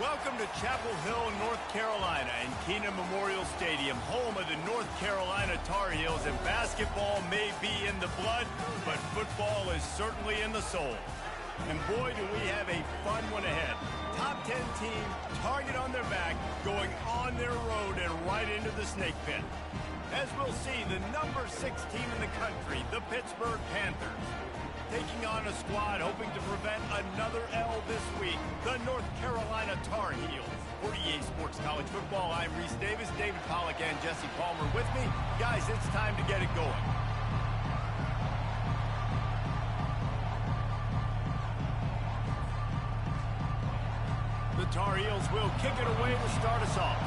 Welcome to Chapel Hill, North Carolina, and Keenan Memorial Stadium, home of the North Carolina Tar Heels. And basketball may be in the blood, but football is certainly in the soul. And boy, do we have a fun one ahead. Top 10 team, target on their back, going on their road and right into the snake pit. As we'll see, the number 6 team in the country, the Pittsburgh Panthers, taking on a squad hoping to prevent another L this week, the North Carolina Tar Heels. For EA Sports College Football, I'm Reese Davis, David Pollack, and Jesse Palmer with me. Guys, it's time to get it going. The Tar Heels will kick it away to start us off.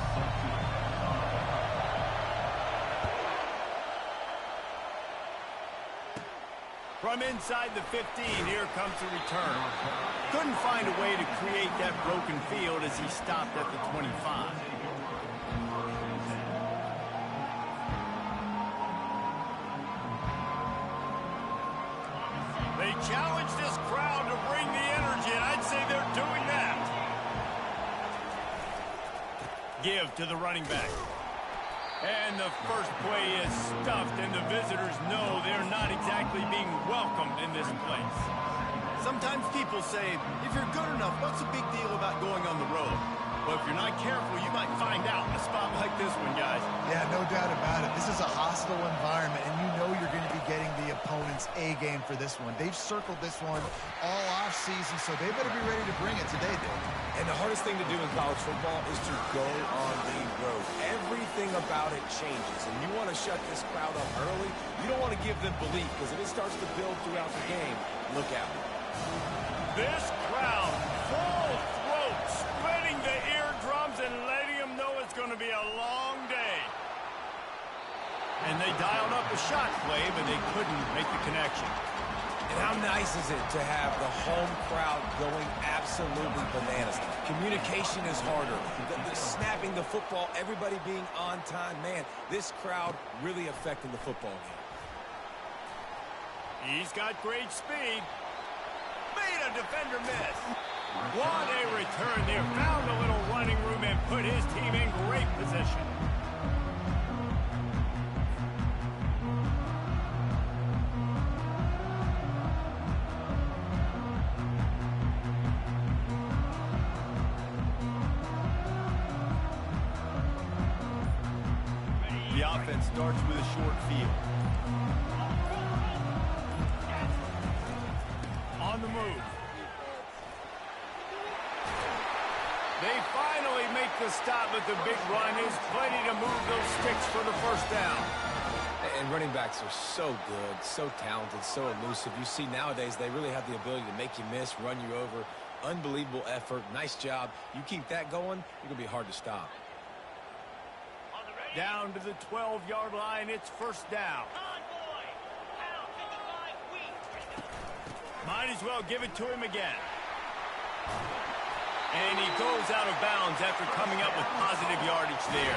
From inside the 15, here comes the return. Couldn't find a way to create that broken field as he stopped at the 25. They challenge this crowd to bring the energy, and I'd say they're doing that. Give to the running back. And the first play is stuffed, and the visitors know they're not exactly being welcomed in this place. Sometimes people say, if you're good enough, what's the big deal about going on the road? Well, if you're not careful, you might find out in a spot like this one, guys. Yeah, no doubt about it. This is a hostile environment, and you know you're going to be getting the opponent's A-game for this one. They've circled this one all off-season, so they better be ready to bring it today, Dave. And the hardest thing to do in college football is to go on the road. Everything about it changes, and you want to shut this crowd up early. You don't want to give them belief, because if it starts to build throughout the game, look out. This crowd, full throat, splitting the eardrums and letting them know it's going to be a long day. And they dialed up a shot play, but they couldn't make the connection. And how nice is it to have the home crowd going absolutely bananas? Communication is harder. The snapping the football, everybody being on time. Man, this crowd really affecting the football game. He's got great speed. Made a defender miss. What a return there. Found a little running room and put his team in great position. The offense starts with a short field. On the move. They finally make the stop, but the big run is plenty to move those sticks for the first down. And running backs are so good, so talented, so elusive. You see nowadays they really have the ability to make you miss, run you over. Unbelievable effort. Nice job. You keep that going, you're going to be hard to stop. Down to the 12-yard line, it's first down. Might as well give it to him again. And he goes out of bounds after coming up with positive yardage there.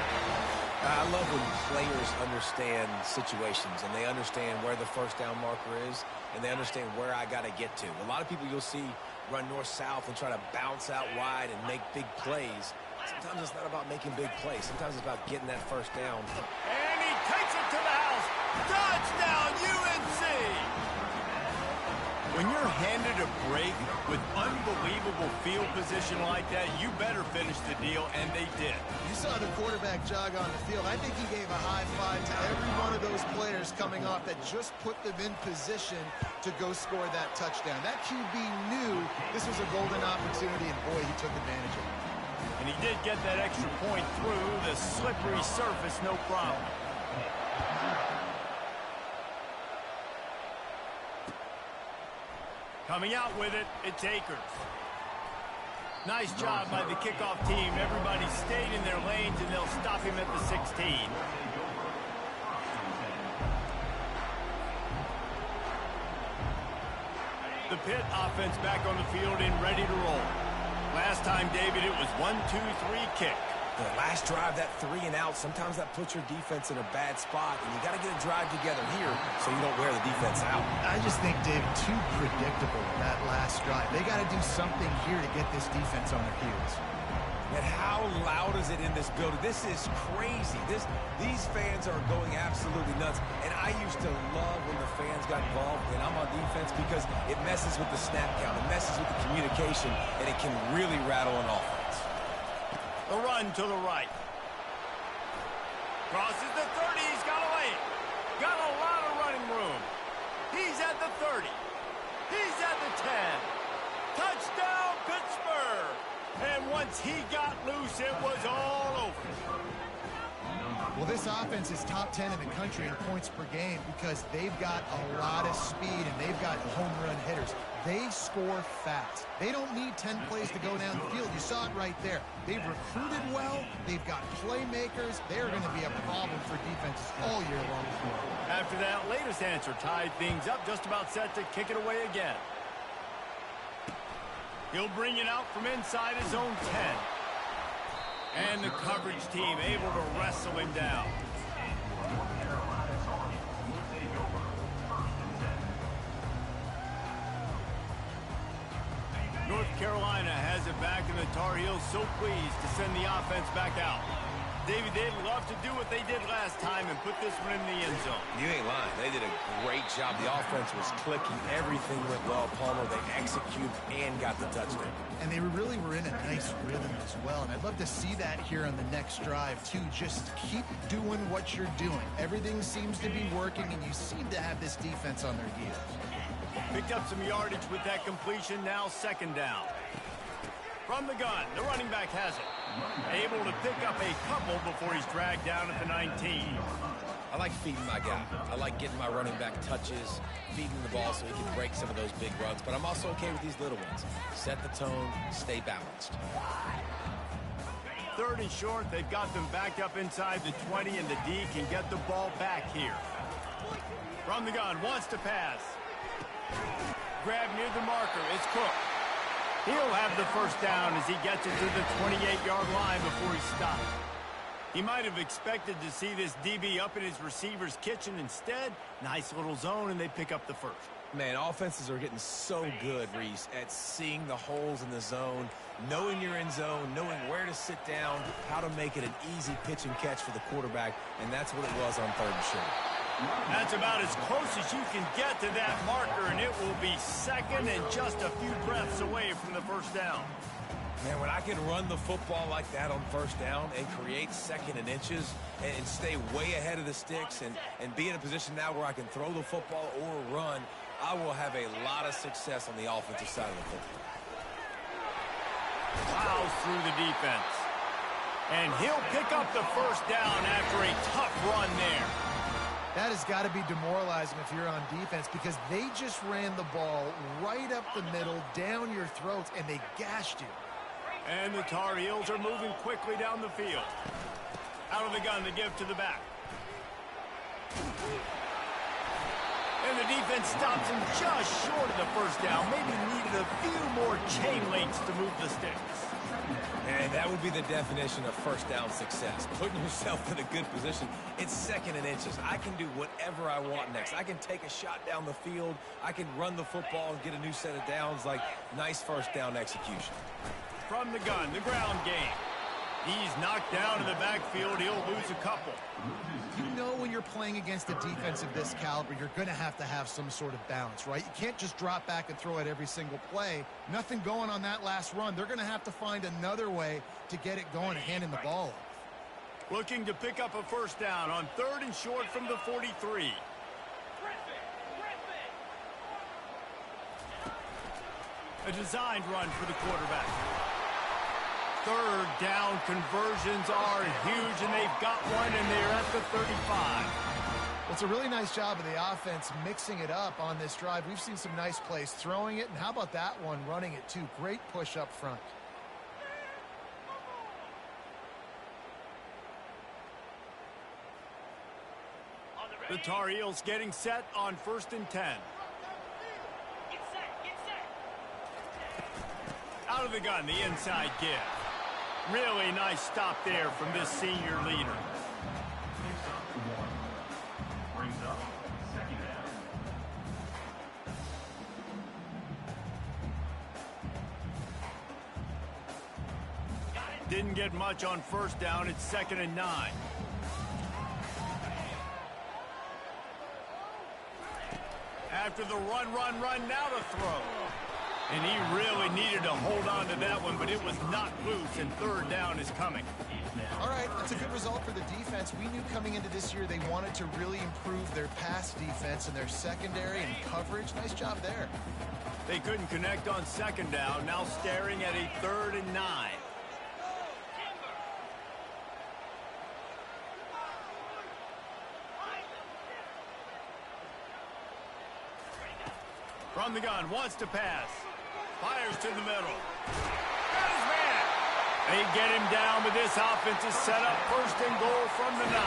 I love when players understand situations and they understand where the first down marker is and they understand where I got to get to. A lot of people you'll see run north-south and try to bounce out wide and make big plays. Sometimes it's not about making big plays. Sometimes it's about getting that first down. And he takes it to the house. Touchdown, UNC! When you're handed a break with unbelievable field position like that, you better finish the deal, and they did. You saw the quarterback jog on the field. I think he gave a high five to every one of those players coming off that just put them in position to go score that touchdown. That QB knew this was a golden opportunity, and boy, he took advantage of it. And he did get that extra point through the slippery surface, no problem. Coming out with it, it's Akers. Nice job by the kickoff team. Everybody stayed in their lanes, and they'll stop him at the 16. The Pitt offense back on the field and ready to roll. Last time, David, it was 1-2-3 kick. The last drive, that 3 and out, sometimes that puts your defense in a bad spot, and you got to get a drive together here so you don't wear the defense out. I just think, Dave, too predictable that last drive. They got to do something here to get this defense on their heels. And how loud is it in this building? This is crazy. These fans are going absolutely nuts. And I used to love when the fans got involved, and I'm on defense, because it messes with the snap count, it messes with the communication, and it can really rattle an offense. The run to the right. Crosses the 30. He's got away. Got a lot of running room. He's at the 30. He's at the 10. Touchdown, Pittsburgh. And once he got loose, it was all over. Well, this offense is top 10 in the country in points per game because they've got a lot of speed and they've got home run hitters. They score fast. They don't need 10 plays to go down the field. You saw it right there. They've recruited well. They've got playmakers. They're going to be a problem for defenses all year long. After that latest answer tied things up, just about set to kick it away again. He'll bring it out from inside his own 10. And the coverage team able to wrestle him down. North Carolina has it back, and the Tar Heels so pleased to send the offense back out. David, they'd love to do what they did last time and put this one in the end zone. You ain't lying. They did a great job. The offense was clicking. Everything went well. Palmer, they executed and got the touchdown. And they really were in a nice rhythm as well. And I'd love to see that here on the next drive, too. Just keep doing what you're doing. Everything seems to be working, and you seem to have this defense on their heels. Picked up some yardage with that completion. Now second down. From the gun, the running back has it. Able to pick up a couple before he's dragged down at the 19. I like feeding my guy. I like getting my running back touches, feeding the ball so he can break some of those big runs. But I'm also okay with these little ones. Set the tone, stay balanced. Third and short, they've got them backed up inside the 20, and the D can get the ball back here. From the gun, wants to pass. Grab near the marker, it's Cook. He'll have the first down as he gets it to the 28-yard line before he stops. He might have expected to see this DB up in his receiver's kitchen. Instead, nice little zone, and they pick up the first. Man, offenses are getting so good, Reese, at seeing the holes in the zone, knowing you're in zone, knowing where to sit down, how to make it an easy pitch and catch for the quarterback, and that's what it was on third and short. That's about as close as you can get to that marker, and it will be second and just a few breaths away from the first down. Man, when I can run the football like that on first down and create second and inches and stay way ahead of the sticks and be in a position now where I can throw the football or run, I will have a lot of success on the offensive side of the football. Plows through the defense. And he'll pick up the first down after a tough run there. That has got to be demoralizing if you're on defense because they just ran the ball right up the middle, down your throats, and they gashed you. And the Tar Heels are moving quickly down the field. Out of the gun, the give to the back. And the defense stops him just short of the first down. Maybe needed a few more chain links to move the sticks. And that would be the definition of first down success. Putting yourself in a good position. It's second and inches. I can do whatever I want next. I can take a shot down the field. I can run the football and get a new set of downs. Like, nice first down execution. From the gun, the ground game. He's knocked down in the backfield. He'll lose a couple. You know when you're playing against a defense of this caliber, you're going to have some sort of balance, right? You can't just drop back and throw it every single play. Nothing going on that last run. They're going to have to find another way to get it going and handing the ball off. Looking to pick up a first down on third and short from the 43. A designed run for the quarterback. Third down conversions are huge, and they've got one, and they're at the 35. Well, it's a really nice job of the offense mixing it up on this drive. We've seen some nice plays throwing it, and how about that one running it too? Great push up front. The Tar Heels getting set on 1st and 10. Out of the gun, the inside give. Really nice stop there from this senior leader. didn't get much on first down. It's 2nd and 9. After the run, now to throw. And he really needed to hold on to that one, but it was not loose, and 3rd down is coming. All right, that's a good result for the defense. We knew coming into this year they wanted to really improve their pass defense and their secondary and coverage. Nice job there. They couldn't connect on 2nd down, now staring at a 3rd and 9. From the gun, wants to pass. Fires to the middle. Got his man. They get him down, but this offense is set up 1st and goal from the 9.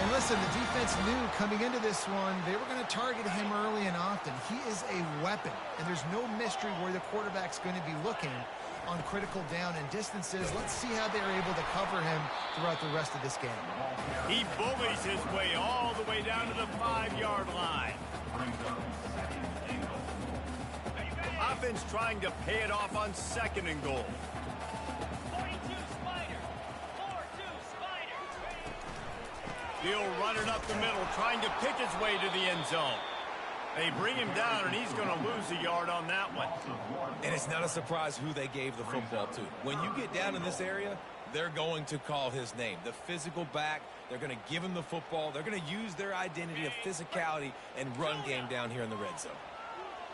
And listen, the defense knew coming into this one, they were going to target him early and often. He is a weapon, and there's no mystery where the quarterback's going to be looking on critical down and distances. Let's see how they're able to cover him throughout the rest of this game. He bullies his way all the way down to the 5-yard line. Offense trying to pay it off on 2nd and goal. 42 Spider. 4-2 Spider. He'll run it up the middle, trying to pick his way to the end zone. They bring him down, and he's going to lose a yard on that one. And it's not a surprise who they gave the football to. When you get down in this area, they're going to call his name. The physical back, they're going to give him the football. They're going to use their identity of physicality and run game down here in the red zone.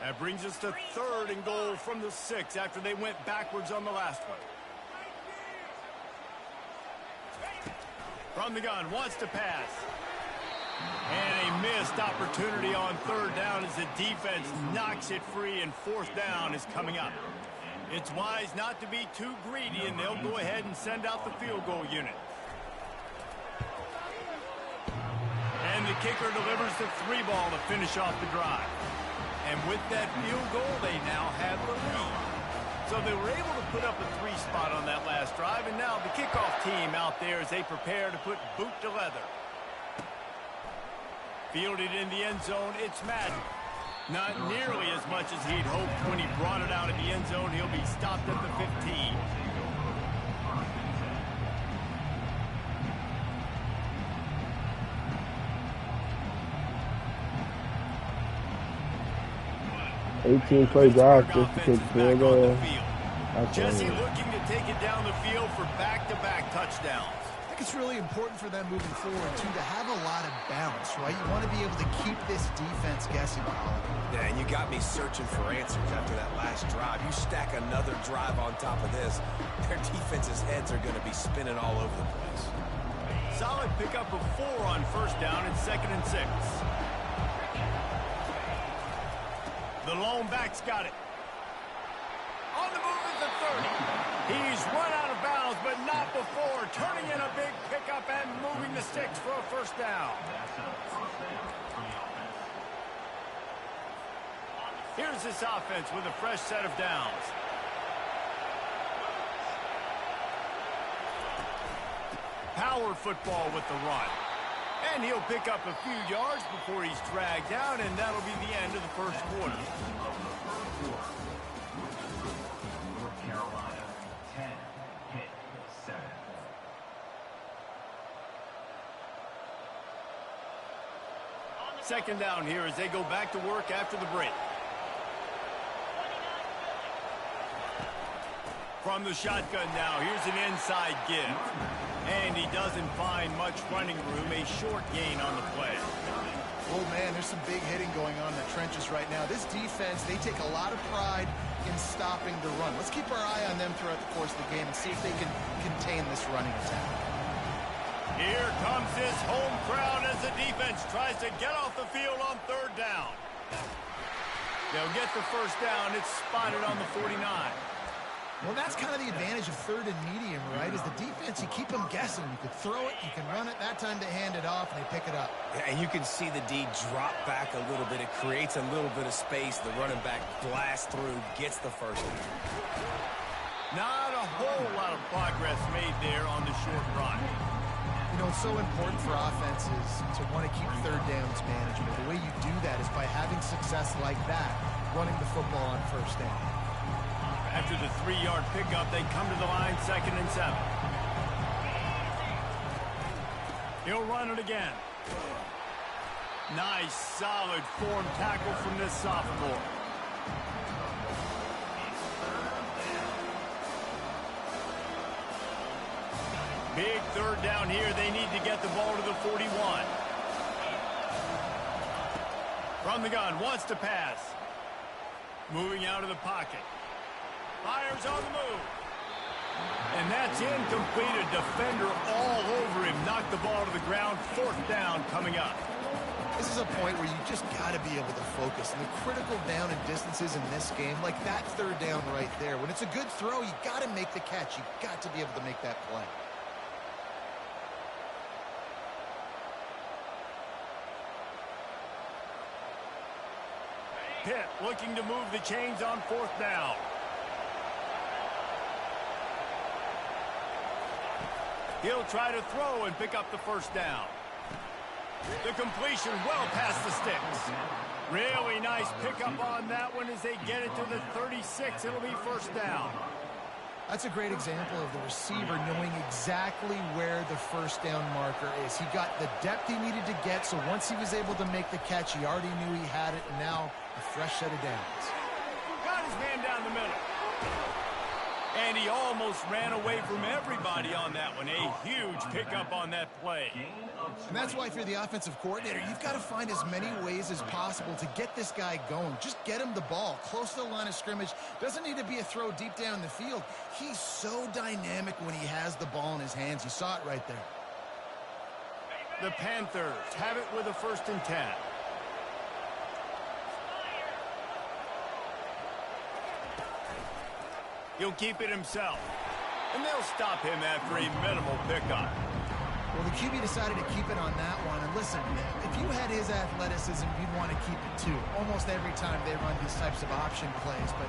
That brings us to 3rd and goal from the 6 after they went backwards on the last one. From the gun, wants to pass. And a missed opportunity on 3rd down as the defense knocks it free, and 4th down is coming up. It's wise not to be too greedy, and they'll go ahead and send out the field goal unit. And the kicker delivers the 3 ball to finish off the drive. And with that field goal, they now have the lead. So they were able to put up a 3 spot on that last drive, and now the kickoff team out there as they prepare to put boot to leather. Fielded in the end zone, it's Madden. Not nearly as much as he'd hoped when he brought it out of the end zone. He'll be stopped at the 15. Play drive just to take field goal. Jesse looking to take it down the field for back-to-back touchdowns. I think it's really important for them moving forward, too, to have a lot of bounce, right? You want to be able to keep this defense guessing, Colin. Yeah, and you got me searching for answers after that last drive. You stack another drive on top of this, their defense's heads are going to be spinning all over the place. Solid pickup of 4 on 1st down and 2nd and 6. The lone back's got it. On the move at the 30. He's run out of bounds, but not before. Turning in a big pickup and moving the sticks for a 1st down. Here's this offense with a fresh set of downs. Power football with the run. And he'll pick up a few yards before he's dragged down, and that'll be the end of the 1st quarter. North Carolina, 10, PITT 7. Second down here as they go back to work after the break. From the shotgun now, here's an inside give. And he doesn't find much running room, a short gain on the play. Oh, man, there's some big hitting going on in the trenches right now. This defense, they take a lot of pride in stopping the run. Let's keep our eye on them throughout the course of the game and see if they can contain this running attack. Here comes this home crowd as the defense tries to get off the field on 3rd down. They'll get the 1st down. It's spotted on the 49. Well, that's kind of the advantage of 3rd and medium, right? Is the defense, you keep them guessing. You can throw it, you can run it. That time they hand it off, and they pick it up. Yeah, and you can see the D drop back a little bit. It creates a little bit of space. The running back blasts through, gets the 1st down. Not a whole lot of progress made there on the short run. You know, it's so important for offenses to want to keep 3rd downs management. The way you do that is by having success like that, running the football on 1st down. After the 3-yard pickup, they come to the line 2nd and 7. He'll run it again. Nice, solid form tackle from this sophomore. Big 3rd down here. They need to get the ball to the 41. From the gun, wants to pass. Moving out of the pocket. Fires on the move. And that's incomplete. A defender all over him. Knocked the ball to the ground. 4th down coming up. This is a point where you just got to be able to focus. And the critical down and distances in this game, like that 3rd down right there. When it's a good throw, you got to make the catch. You got to be able to make that play. Pitt looking to move the chains on 4th down. He'll try to throw and pick up the 1st down. The completion well past the sticks. Really nice pickup on that one as they get it to the 36. It'll be 1st down. That's a great example of the receiver knowing exactly where the 1st down marker is. He got the depth he needed to get, so once he was able to make the catch, he already knew he had it, and now a fresh set of downs. Got his man down the middle. And he almost ran away from everybody on that one. A huge pickup on that play. And that's why if you're the offensive coordinator, you've got to find as many ways as possible to get this guy going. Just get him the ball close to the line of scrimmage. Doesn't need to be a throw deep down the field. He's so dynamic when he has the ball in his hands. You saw it right there. The Panthers have it with a 1st and 10. He'll keep it himself. And they'll stop him after a minimal pickup. Well, the QB decided to keep it on that one. And listen, if you had his athleticism, you'd want to keep it too. Almost every time they run these types of option plays. But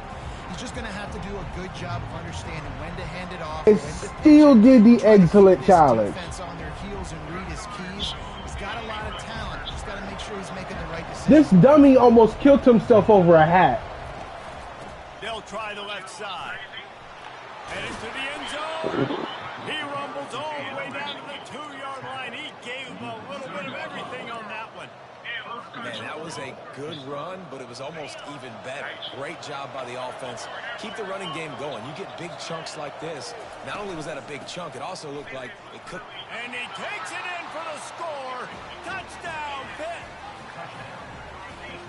he's just going to have to do a good job of understanding when to hand it off. It still did the excellent challenge. Defense on their heels and read his keys. He's got a lot of talent. He's got to make sure he's making the right decision. This dummy almost killed himself over a hat. They'll try the left side. Headed to the end zone. He rumbles all the way down to the 2-yard line. He gave him a little bit of everything on that one. Man, that was a good run, but it was almost even better. Great job by the offense. Keep the running game going. You get big chunks like this. Not only was that a big chunk, it also looked like it could. And he takes it in for the score. Touchdown, Pitt.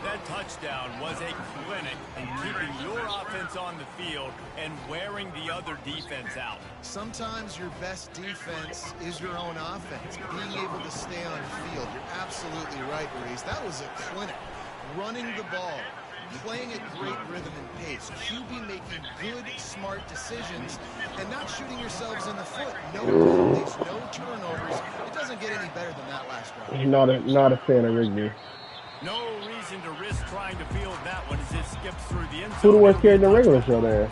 That touchdown was a clinic in keeping your offense on the field and wearing the other defense out. Sometimes your best defense is your own offense, being able to stay on the field. You're absolutely right, Reese. That was a clinic. Running the ball, playing at great rhythm and pace, QB making good, smart decisions, and not shooting yourselves in the foot. No penalties, no turnovers. It doesn't get any better than that last drive. Not a fan of Rigby. No reason to risk trying to field that one as it skips through the end zone. Who the worst carried the regular show there?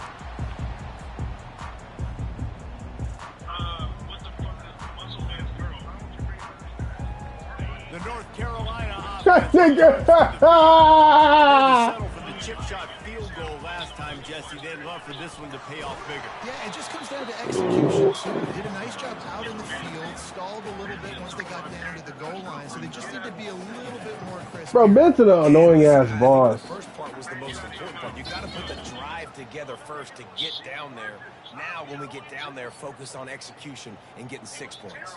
The North Carolina That offense nigga! settle for the chip shot field goal last time, Jesse. They'd love for this one to pay off bigger. Yeah, it just comes down to execution, too. They did a nice job out in the field, stalled a little bit once they got down to the goal line, so they just need to be a little bit more crisp. Bro, Benson an annoying-ass boss. The first part was the most important part. You got to put the drive together first to get down there. Now, when we get down there, focus on execution and getting 6 points.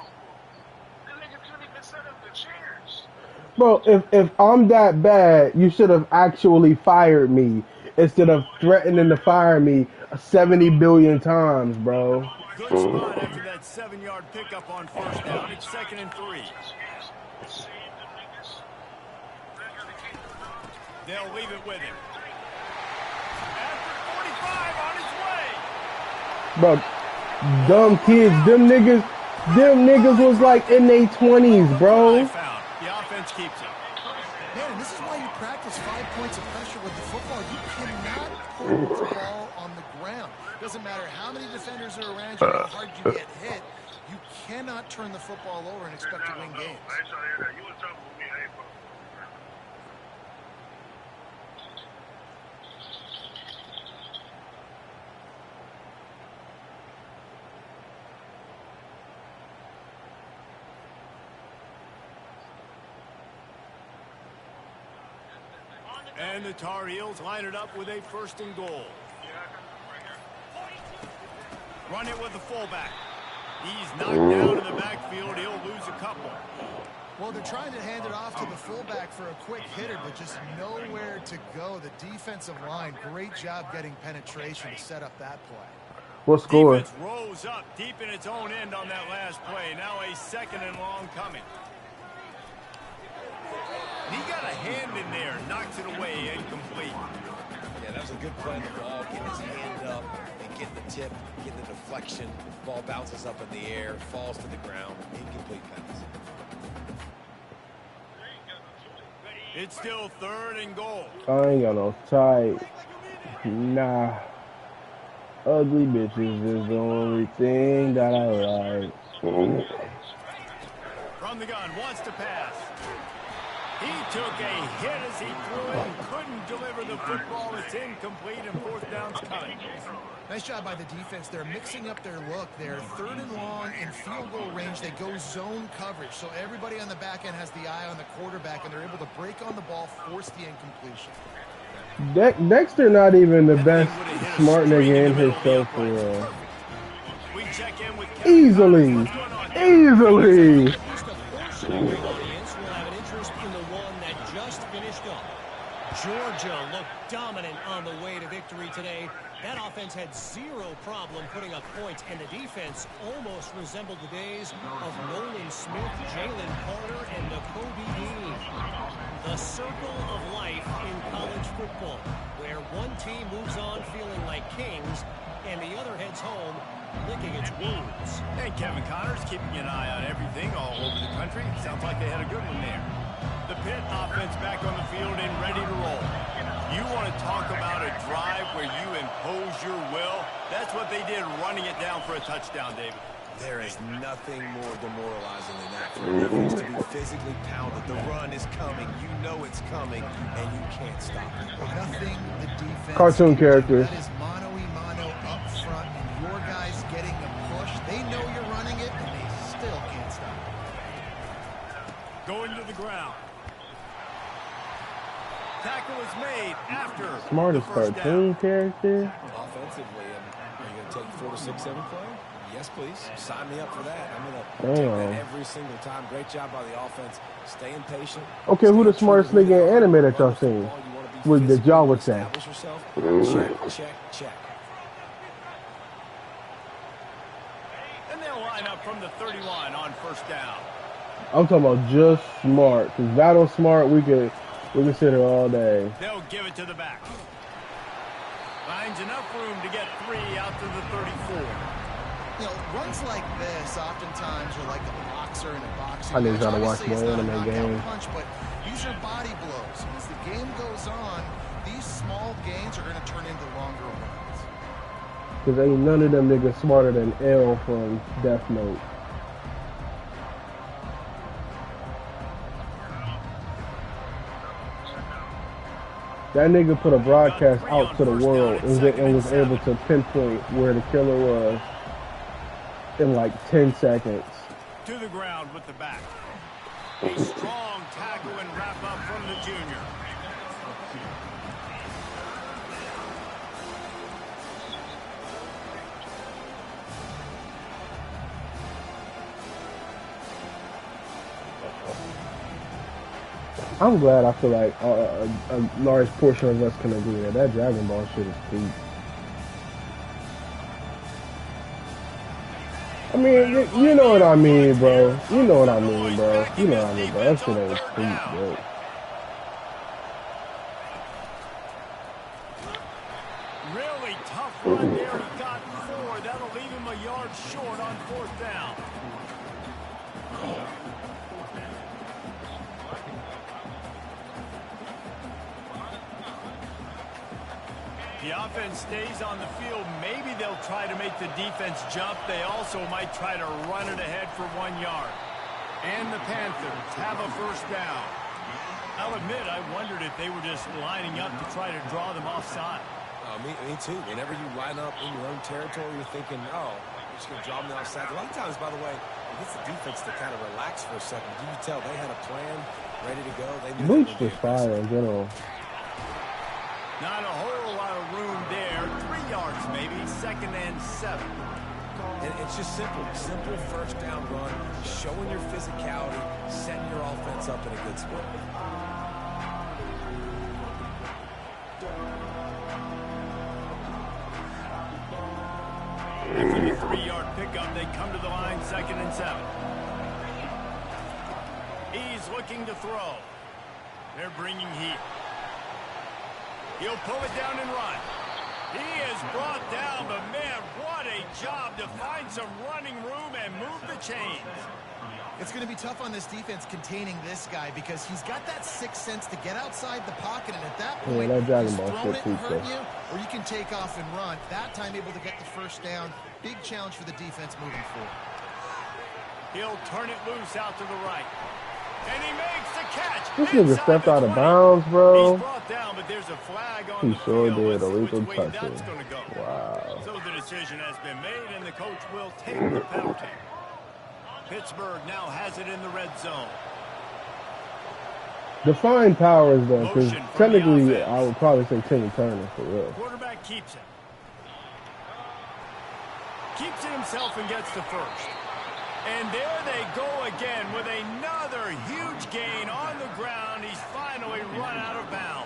Bro, if I'm that bad, you should have actually fired me instead of threatening to fire me 70 billion times, bro. Good spot after that 7-yard pickup on 1st down. It's 2nd and 3. They'll leave it with him. After 45 on his way. Bro, dumb kids, them niggas was like in their 20s, bro. The offense keeps it. Man, and this is why you practice 5 points of pressure with the football. You cannot put the ball on the ground. Doesn't matter how many defenders are around you, how hard you get hit. You cannot turn the football over and expect to win games. And the Tar Heels line it up with a 1st and goal. Run it with the fullback. He's knocked down in the backfield. He'll lose a couple. Well, they're trying to hand it off to the fullback for a quick hitter, but just nowhere to go. The defensive line, great job getting penetration to set up that play. What score? Defense rose up deep in its own end on that last play. Now a 2nd and long coming. He got a hand in there, knocks it away, incomplete. Yeah, that was a good play on the ball, getting his hand up and getting the tip, getting the deflection. Ball bounces up in the air, falls to the ground, incomplete pass. It's still 3rd and goal. I ain't got no tight. Nah. Ugly bitches is the only thing that I like. From the gun, wants to pass. He took a hit as he threw it and couldn't deliver the football. It's incomplete and 4th down's coming. Nice job by the defense. They're mixing up their look. They're 3rd and long in field goal range. They go zone coverage. So everybody on the back end has the eye on the quarterback, and they're able to break on the ball, force the incompletion. Dexter not even the best smart nigga in his show for real. We check in with Easily. Easily. Georgia looked dominant on the way to victory today. That offense had zero problem putting up points, and the defense almost resembled the days of Nolan Smith, Jalen Carter, and Nakobe Dean. The circle of life in college football, where one team moves on feeling like kings, and the other heads home licking its wounds. And Kevin Connors keeping an eye on everything all over the country. Sounds like they had a good one there. The PITT offense back on the field and ready to roll. You want to talk about a drive where you impose your will? That's what they did, running it down for a touchdown, David. There is nothing more demoralizing than that for a defense to be physically pounded. The run is coming. You know it's coming, and you can't stop it. Nothing the defense. Cartoon characters. That is mano-a-mano up front, and your guys getting the push. They know you're running it, and they still can't stop it. Going to the ground. Tackle is made after Smartest cartoon character. Offensively, are you going to take 4 to 6 every play? Yes, please. Sign me up for that. I'm going to take that every single time. Great job by the offense. Staying patient. Okay, who the smartest nigga in anime that y'all seen? With the jaw was that? Check, check, check. And they'll line up from the 31 on 1st down. I'm talking about just smart. Cause battle smart, we could sit here all day. They'll give it to the back. Finds enough room to get 3 out to the 34. You know, runs like this oftentimes are like a boxer in a boxing I need match. to watch Obviously, it's more not a anime knockout game. punch, but these are body blows. And as the game goes on, these small gains are going to turn into longer runs. Cause ain't none of them niggas smarter than L from Death Note. That nigga put a broadcast out to the world and was able to pinpoint where the killer was in like 10 seconds. To the ground with the back. A strong tackle and wrap up from the junior. I'm glad I feel like a large portion of us can agree that Dragon Ball shit is peak. I mean, you know what I mean, bro. You know what I mean, bro. You know what I mean, bro. That shit ain't peak, bro. Really tough run there. He got 4. That'll leave him a yard short on 4th down. The offense stays on the field. Maybe they'll try to make the defense jump. They also might try to run it ahead for 1 yard. And the Panthers have a 1st down. I'll admit, I wondered if they were just lining up to try to draw them offside. Me too. Whenever you line up in your own territory, you're thinking, oh, we're just going to draw them offside. A lot of times, by the way, it gets the defense to kind of relax for a second. You can tell they had a plan ready to go. They knew Bleach was fire in general. Not a whole lot of room there. 3 yards maybe. 2nd and 7. And it's just simple. Simple first down run, showing your physicality, setting your offense up in a good spot. After the 3-yard pickup, they come to the line, 2nd and 7. He's looking to throw. They're bringing heat. He'll pull it down and run. He is brought down, but man, what a job to find some running room and move the chains. It's going to be tough on this defense containing this guy because he's got that sixth sense to get outside the pocket, and at that point, he's thrown it and hurt you, or you can take off and run. That time able to get the first down. Big challenge for the defense moving forward. He'll turn it loose out to the right. And he makes the catch. This nigga stepped out of bounds, bro. He's brought down, but there's a flag on the sure field. did. Let's see Illegal which way touching. that's going to go. Wow. So the decision has been made, and the coach will take the penalty. Pittsburgh now has it in the red zone. Define powers, though, because Motion from technically the offense. I would probably say Timmy Turner, for real. Quarterback keeps it. Keeps it himself and gets to first. And there they go again with another huge gain on the ground. He's finally run out of bounds.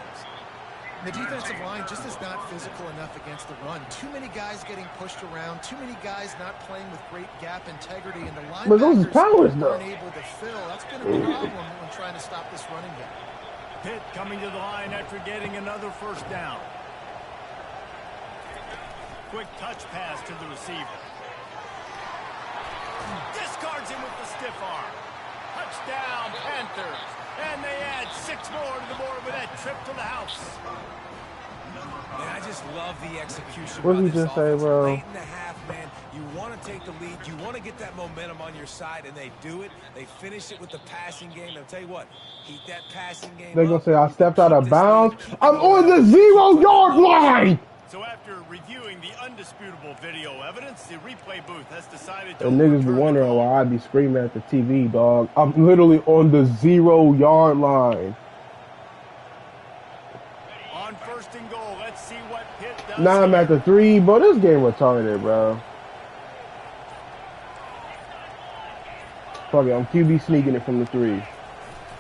The defensive line just is not physical enough against the run. Too many guys getting pushed around. Too many guys not playing with great gap integrity. And the linebackers But those powers, though. aren't able to fill. That's been a problem when trying to stop this running game. Pitt coming to the line after getting another first down. Quick touch pass to the receiver. Discards him with the stiff arm. Touchdown, Panthers. And they add 6 more to the board with that trip to the house. Man, I just love the execution. What did by he this just say, offense. bro? Late in the half, man, you want to take the lead. You want to get that momentum on your side, and they do it. They finish it with the passing game. I'll tell you what, keep that passing game They're going up. to say I stepped out of Keep this bounds. lead, keep I'm it on the going. 0-yard line! So after reviewing the undisputable video evidence, the replay booth has decided to And niggas be overturn the wondering call. why I be screaming at the TV, dog. I'm literally on the 0-yard line. On 1st and goal, let's see what Pitt does. Now I'm here. at the 3, bro. This game retarded, bro. Fuck it, I'm QB sneaking it from the 3.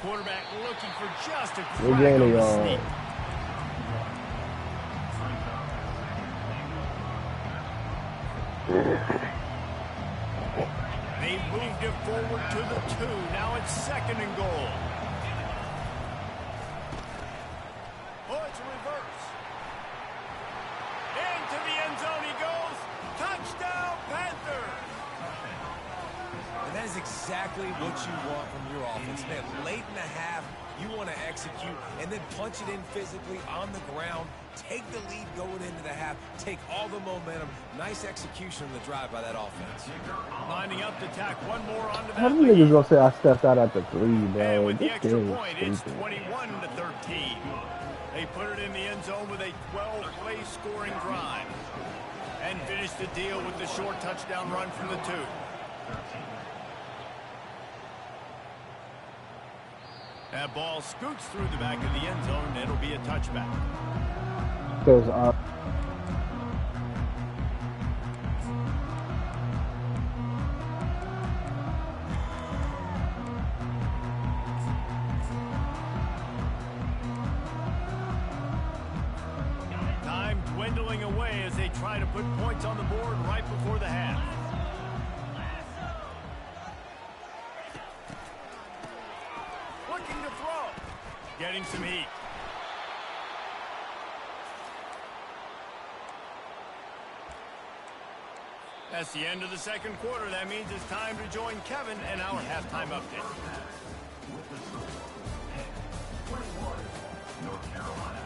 Quarterback looking for just a We're crack getting on it, the y'all. sneak. They moved it forward to the 2. Now it's 2nd and goal. Oh, it's a reverse. Into the end zone he goes. Touchdown, Panthers. And that is exactly what you want from your offense, man. Late in the half, you want to execute and then punch it in physically on the ground. Take the lead going into the half. Take all the momentum. Nice execution on the drive by that offense. Lining up to tack one more onto How that many lead. niggas gonna say I stepped out at the 3, And bro? with the This extra game point, is it's stupid. 21-13. They put it in the end zone with a 12-play scoring drive. And finish the deal with the short touchdown run from the 2. That ball scoots through the back of the end zone, and it'll be a touchback. Because Time dwindling away as they try to put points on the board right before the half. Looking to throw. Getting some heat. That's the end of the 2nd quarter. That means it's time to join Kevin and our halftime update. North Carolina,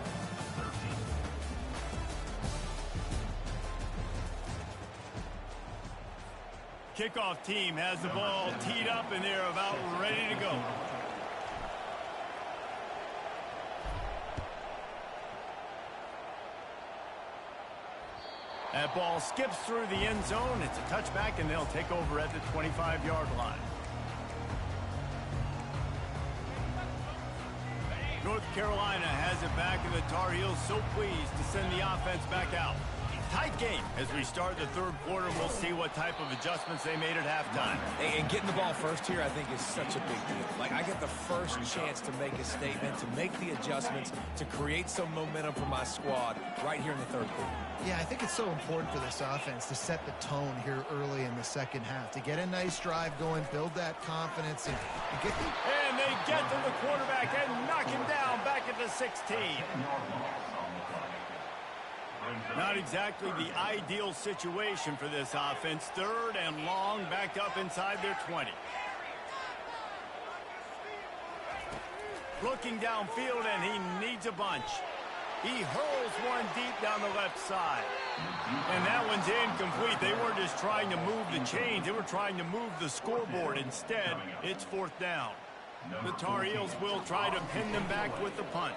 13. Kickoff team has the ball teed up and they're about ready to go. That ball skips through the end zone. It's a touchback, and they'll take over at the 25-yard line. North Carolina has it back, and the Tar Heels so pleased to send the offense back out. Tight game as we start the third quarter. We'll see what type of adjustments they made at halftime. And getting the ball first here, I think, is such a big deal. Like, I get the first chance to make a statement, to make the adjustments, to create some momentum for my squad right here in the third quarter. Yeah, I think it's so important for this offense to set the tone here early in the second half, to get a nice drive going, build that confidence, and get the... And they get to the quarterback and knock him down back at the 16. Not exactly the ideal situation for this offense. Third and long, backed up inside their 20. Looking downfield, and he needs a bunch. He hurls one deep down the left side. And that one's incomplete. They weren't just trying to move the chains. They were trying to move the scoreboard. Instead, it's fourth down. The Tar Heels will try to pin them back with the punt.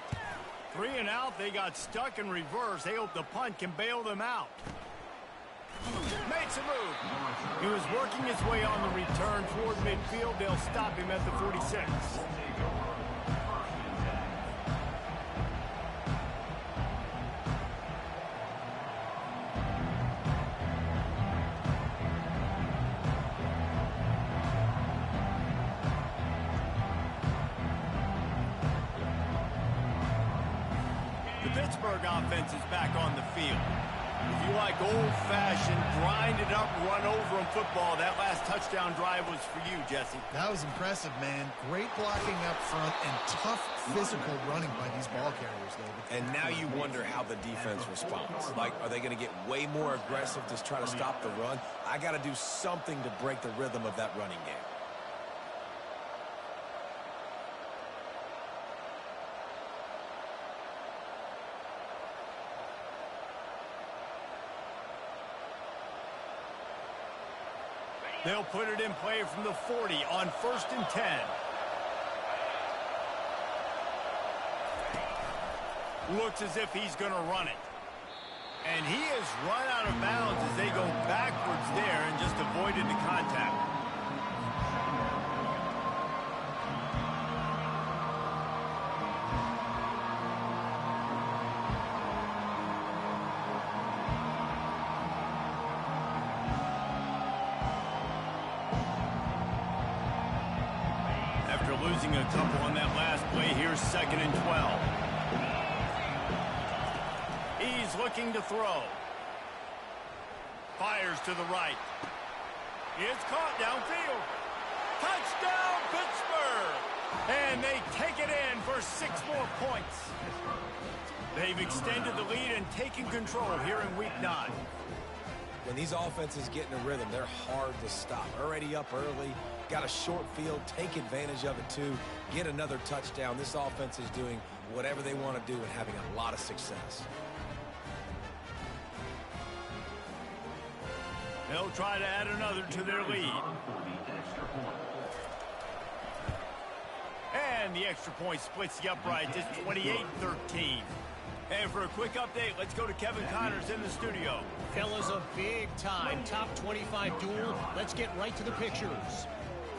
3 and out, they got stuck in reverse. They hope the punt can bail them out. Makes a move. He was working his way on the return toward midfield. They'll stop him at the 46. Pittsburgh offense is back on the field. If you like old-fashioned, grind-it-up, run-over-'em football, that last touchdown drive was for you, Jesse. That was impressive, man. Great blocking up front and tough physical running by these ball carriers, David. And now you wonder how the defense responds. Like, are they going to get way more aggressive to try to stop the run? I got to do something to break the rhythm of that running game. They'll put it in play from the 40 on 1st and 10. Looks as if he's going to run it. And he has run out of bounds as they go backwards there and just avoided the contact. Losing a couple on that last play. Here's 2nd and 12. He's looking to throw. Fires to the right. It's caught downfield. Touchdown, Pittsburgh! And they take it in for 6 more points. They've extended the lead and taken control here in Week 9. When these offenses get in a rhythm, they're hard to stop. Already up early, got a short field, take advantage of it too, get another touchdown. This offense is doing whatever they want to do and having a lot of success. They'll try to add another to their lead. And the extra point splits the upright. It's 28-13. And for a quick update, let's go to Kevin Connors in the studio. Fellas, a big-time top 25 duel. Let's get right to the pictures.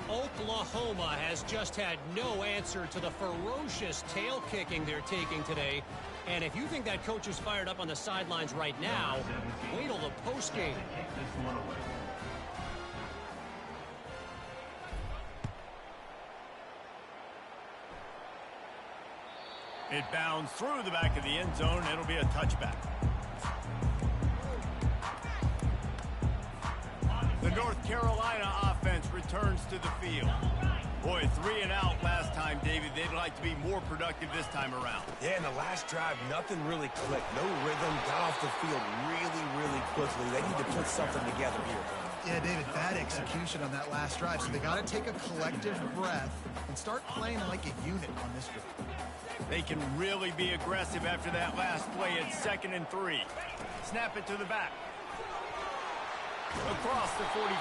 Oklahoma has just had no answer to the ferocious tail kicking they're taking today. And if you think that coach is fired up on the sidelines right now, wait till the postgame. It bounds through the back of the end zone. It'll be a touchback. The North Carolina offense returns to the field. Boy, 3 and out last time, David. They'd like to be more productive this time around. Yeah, in the last drive, nothing really clicked. No rhythm, got off the field really quickly. They need to put something together here. Yeah, David, bad execution on that last drive. So they got to take a collective breath and start playing like a unit on this drive. They can really be aggressive after that last play. It's 2nd and 3. Snap it to the back. Across the 45.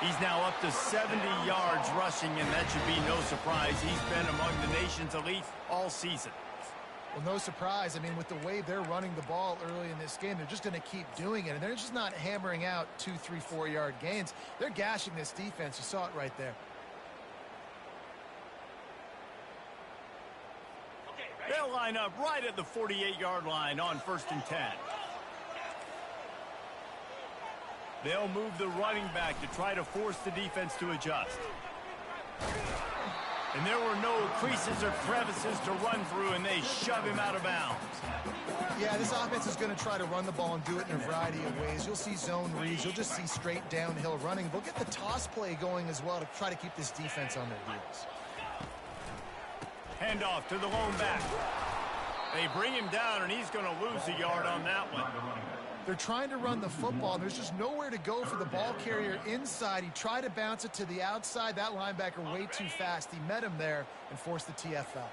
He's now up to 70 yards rushing, and that should be no surprise. He's been among the nation's elite all season. Well, no surprise. I mean, with the way they're running the ball early in this game, they're just going to keep doing it. And they're just not hammering out 2, 3, 4-yard gains. They're gashing this defense. You saw it right there. line up right at the 48-yard line on 1st and 10. They'll move the running back to try to force the defense to adjust. And there were no creases or crevices to run through, and they shove him out of bounds. Yeah, this offense is going to try to run the ball and do it in a variety of ways. You'll see zone reads. You'll just see straight downhill running. They'll get the toss play going as well to try to keep this defense on their heels. Handoff to the lone back. They bring him down, and he's going to lose a yard on that one. They're trying to run the football. There's just nowhere to go for the ball carrier inside. He tried to bounce it to the outside. That linebacker way too fast. He met him there and forced the TFL.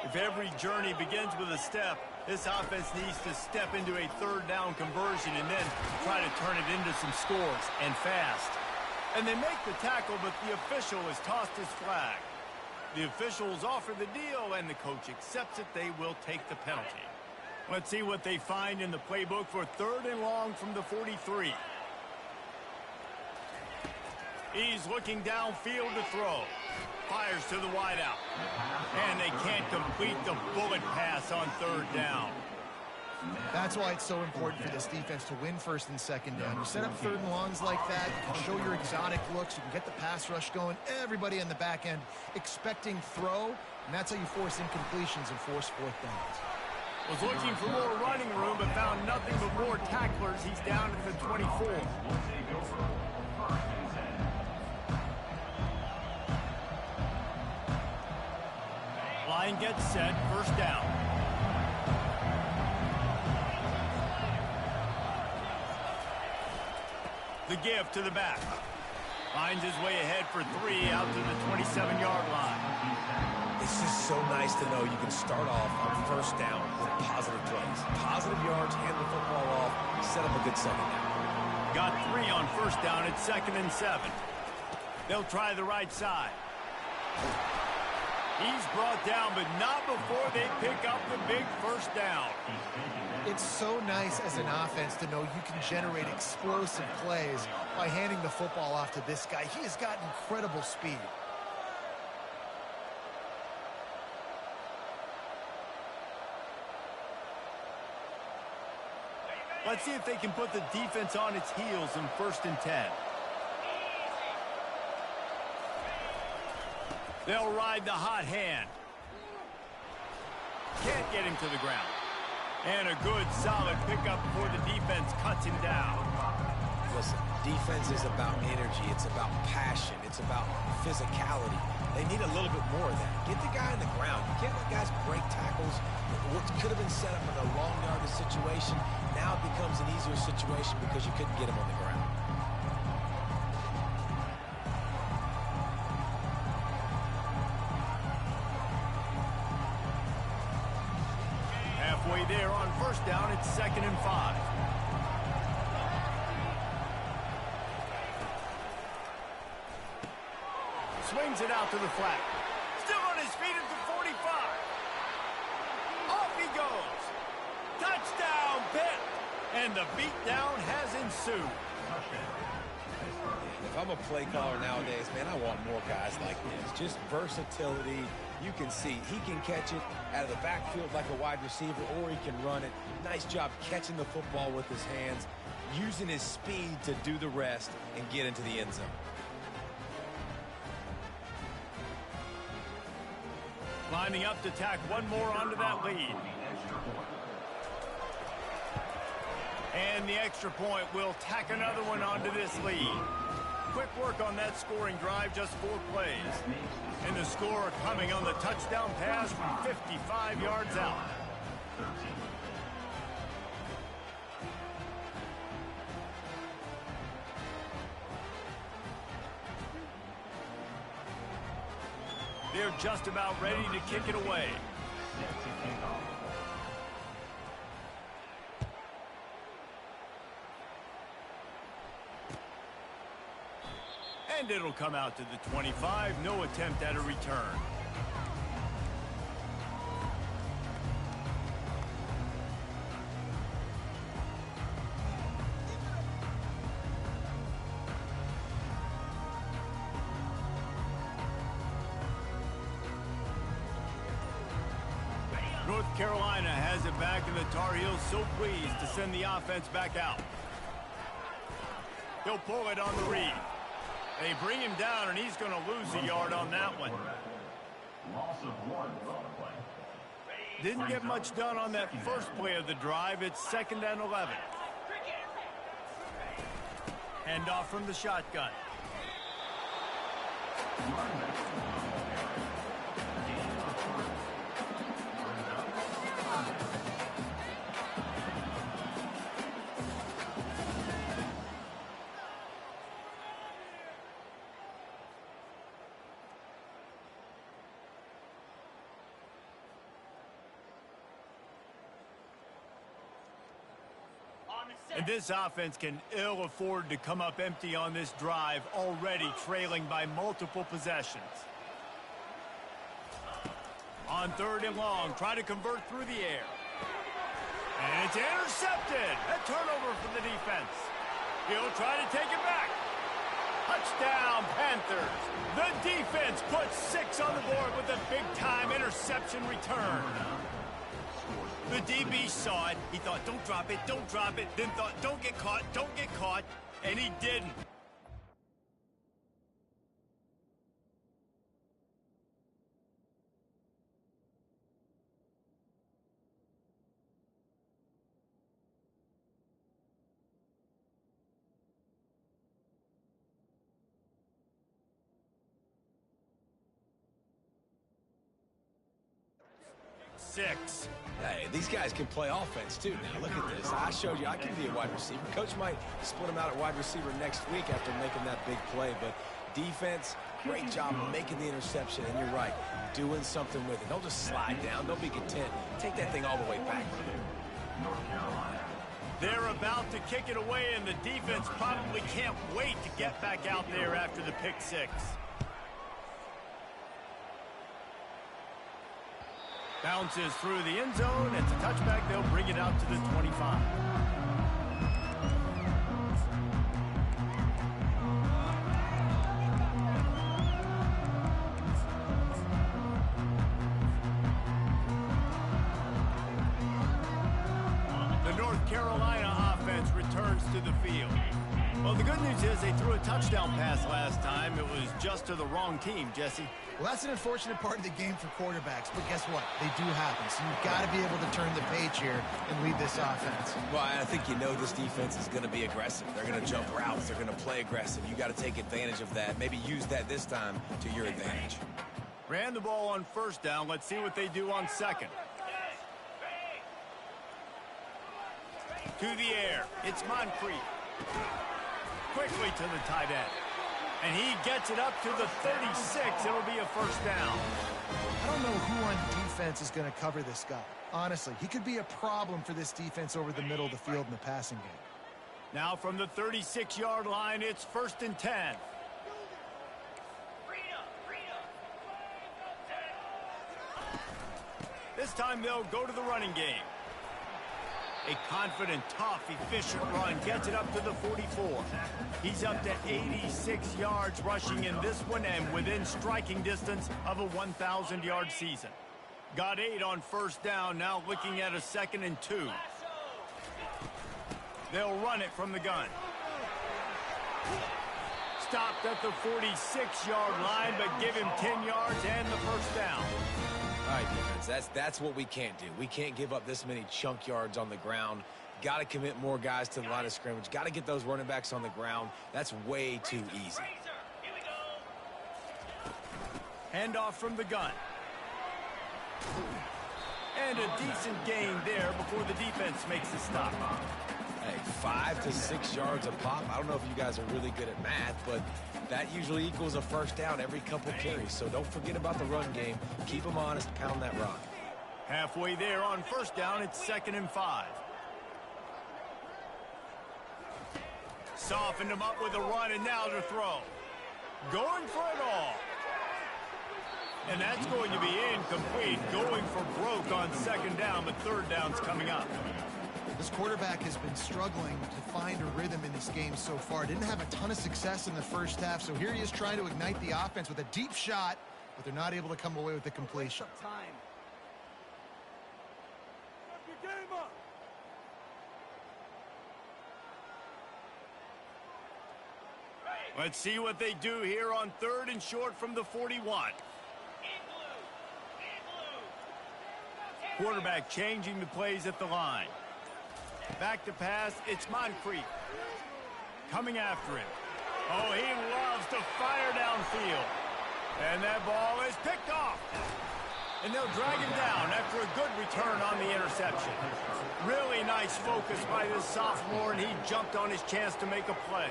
If every journey begins with a step, this offense needs to step into a 3rd down conversion and then try to turn it into some scores, and fast. And they make the tackle, but the official has tossed his flag. The officials offer the deal, and the coach accepts it. They will take the penalty. Let's see what they find in the playbook for 3rd and long from the 43. He's looking downfield to throw. Fires to the wideout. And they can't complete the bullet pass on 3rd down. That's why it's so important for this defense to win 1st and 2nd down. You set up 3rd and longs like that, you can show your exotic looks, you can get the pass rush going, everybody in the back end expecting throw, and that's how you force incompletions and force 4th downs. Was looking for more running room, but found nothing but more tacklers. He's down at the 24. Line gets set, 1st down. The give to the back. Finds his way ahead for 3 out to the 27-yard line. It's just so nice to know you can start off on 1st down with positive plays. Positive yards, hand the football off, set up a good 2nd down. Got 3 on 1st down at 2nd and 7. They'll try the right side. He's brought down, but not before they pick up the big 1st down. It's so nice as an offense to know you can generate explosive plays by handing the football off to this guy. He has got incredible speed. Let's see if they can put the defense on its heels in 1st and 10. They'll ride the hot hand. Can't get him to the ground. And a good, solid pickup before the defense cuts him down. Listen, defense is about energy. It's about passion. It's about physicality. They need a little bit more of that. Get the guy on the ground. You can't let guys break tackles. What could have been set up in a long yardage situation, now it becomes an easier situation because you couldn't get him on the ground. Halfway there on 1st down, it's 2nd and 5. Swings it out to the flat. Still on his feet at the 45. Off he goes. Touchdown, Pitt. And the beatdown has ensued. If I'm a play caller nowadays, man, I want more guys like this. Just versatility. You can see he can catch it out of the backfield like a wide receiver, or he can run it. Nice job catching the football with his hands, using his speed to do the rest and get into the end zone. Lining up to tack one more onto that lead. And the extra point will tack another one onto this lead. Quick work on that scoring drive, just 4 plays. And the score coming on the touchdown pass from 55 yards out. They're just about ready to kick it away. And it'll come out to the 25. No attempt at a return. North North Carolina has it back, and the Tar Heels so pleased to send the offense back out. He'll pull it on the read. They bring him down, and he's going to lose a yard on that one. Loss of 1 on the play. Didn't get much done on that first play of the drive. It's 2nd and 11. Hand off from the shotgun. And this offense can ill afford to come up empty on this drive, already trailing by multiple possessions. On 3rd and long, try to convert through the air. And it's intercepted. A turnover for the defense. He'll try to take it back. Touchdown, Panthers. The defense puts 6 on the board with a big-time interception return. The DB saw it. He thought, don't drop it, then thought, don't get caught, and he didn't. Six. Hey, these guys can play offense, too. Now, look at this. I showed you I can be a wide receiver. Coach might split him out at wide receiver next week after making that big play. But defense, great job of making the interception. And you're right, doing something with it. Don't just slide down. Don't be content. Take that thing all the way back. North Carolina. They're about to kick it away, and the defense probably can't wait to get back out there after the pick 6. Bounces through the end zone. It's a touchback. They'll bring it out to the 25. The North Carolina offense returns to the field. Well, the good news is they threw a touchdown pass last time. It was just to the wrong team, Jesse. Well, that's an unfortunate part of the game for quarterbacks, but guess what? They do happen, so you've got to be able to turn the page here and lead this offense. Well, I think you know this defense is going to be aggressive. They're going to jump routes. They're going to play aggressive. You got to take advantage of that. Maybe use that this time to your advantage. Ran the ball on 1st down. Let's see what they do on 2nd. To the air. It's Moncrief. Quickly to the tight end. And he gets it up to the 36. It'll be a 1st down. I don't know who on defense is going to cover this guy. Honestly, he could be a problem for this defense over the middle of the field in the passing game. Now from the 36-yard line, it's 1st and 10. This time they'll go to the running game. A confident, tough, efficient run gets it up to the 44. He's up to 86 yards rushing in this one and within striking distance of a 1,000-yard season. Got 8 on 1st down, now looking at a 2nd and 2. They'll run it from the gun. Stopped at the 46-yard line, but give him 10 yards and the 1st down. All right, defense, that's what we can't do. We can't give up this many chunk yards on the ground. Got to commit more guys to the line of scrimmage. Got to get those running backs on the ground. That's way too easy. Handoff from the gun. And a decent gain there before the defense makes the stop. Hey, 5 to 6 yards a pop. I don't know if you guys are really good at math, but that usually equals a 1st down every couple carries. So don't forget about the run game. Keep them honest. Pound that rock. Halfway there on 1st down, it's 2nd and 5. Softened him up with a run, and now to throw. Going for it all. And that's going to be incomplete. Going for broke on 2nd down, but 3rd down's coming up. This quarterback has been struggling to find a rhythm in this game so far. Didn't have a ton of success in the 1st half, so here he is trying to ignite the offense with a deep shot, but they're not able to come away with the completion. Let's see what they do here on 3rd and short from the 41. Quarterback changing the plays at the line. Back to pass, it's Moncrief. Coming after him. Oh, he loves to fire downfield. And that ball is picked off. And they'll drag him down after a good return on the interception. Really nice focus by this sophomore, and he jumped on his chance to make a play.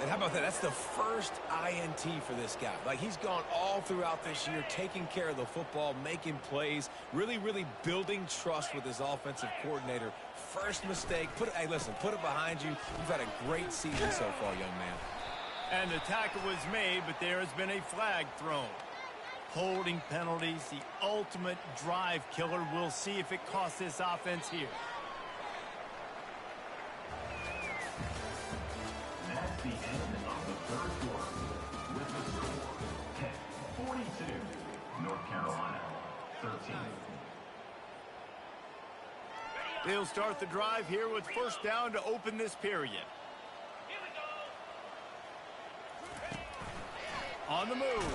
And how about that? That's the first INT for this guy. Like, he's gone all throughout this year, taking care of the football, making plays, really building trust with his offensive coordinator. First mistake, hey, listen, put it behind you. You've had a great season so far, young man. And the tackle was made, but there has been a flag thrown. Holding penalties, the ultimate drive killer. We'll see if it costs this offense here. That's the end of the 3rd quarter. With the score, Pitt 42, North Carolina 13. They'll start the drive here with 1st down to open this period. On the move.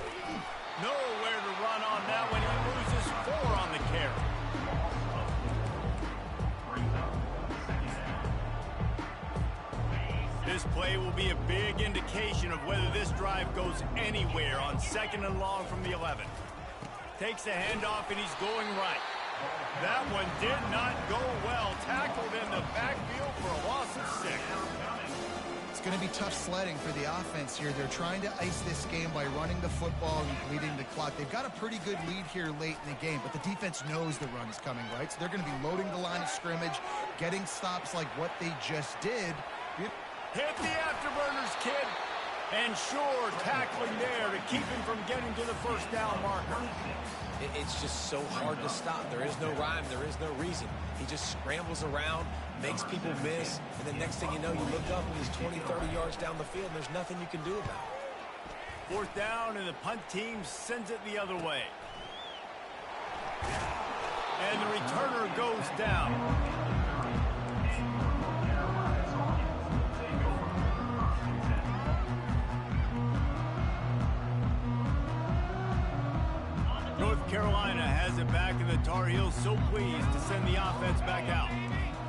Nowhere to run on that one. He loses 4 on the carry. This play will be a big indication of whether this drive goes anywhere on 2nd and long from the 11. Takes a handoff, and he's going right. That one did not go well. Tackled in the backfield for a loss of 6. It's going to be tough sledding for the offense here. They're trying to ice this game by running the football and bleeding the clock. They've got a pretty good lead here late in the game, but the defense knows the run is coming, right? So they're going to be loading the line of scrimmage, getting stops like what they just did. Hit the afterburners, kid. And sure, tackling there to keep him from getting to the 1st down marker. It's just so hard to stop. There is no rhyme. There is no reason. He just scrambles around, makes people miss, and the next thing you know, you look up and he's 20, 30 yards down the field, and there's nothing you can do about it. 4th down, and the punt team sends it the other way. And the returner goes down. North Carolina has it back, and the Tar Heels so pleased to send the offense back out.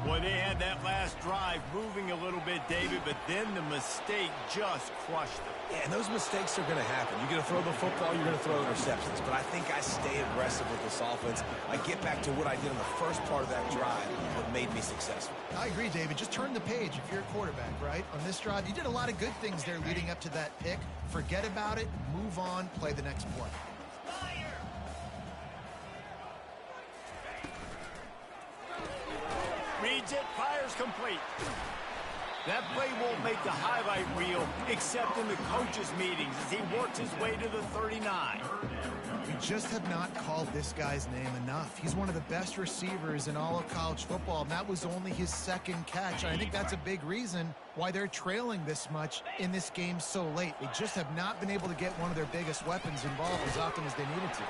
Boy, they had that last drive moving a little bit, David, but then the mistake just crushed them. Yeah, and those mistakes are going to happen. You're going to throw the football, you're going to throw interceptions. But I think I stay aggressive with this offense. I get back to what I did in the first part of that drive, what made me successful. I agree, David. Just turn the page if you're a quarterback, right? On this drive, you did a lot of good things there leading up to that pick. Forget about it, move on, play the next play. Reads it, fires complete. That play won't make the highlight reel except in the coaches' meetings as he works his way to the 39. We just have not called this guy's name enough. He's one of the best receivers in all of college football, and that was only his 2nd catch. And I think that's a big reason why they're trailing this much in this game so late. They just have not been able to get one of their biggest weapons involved as often as they needed to.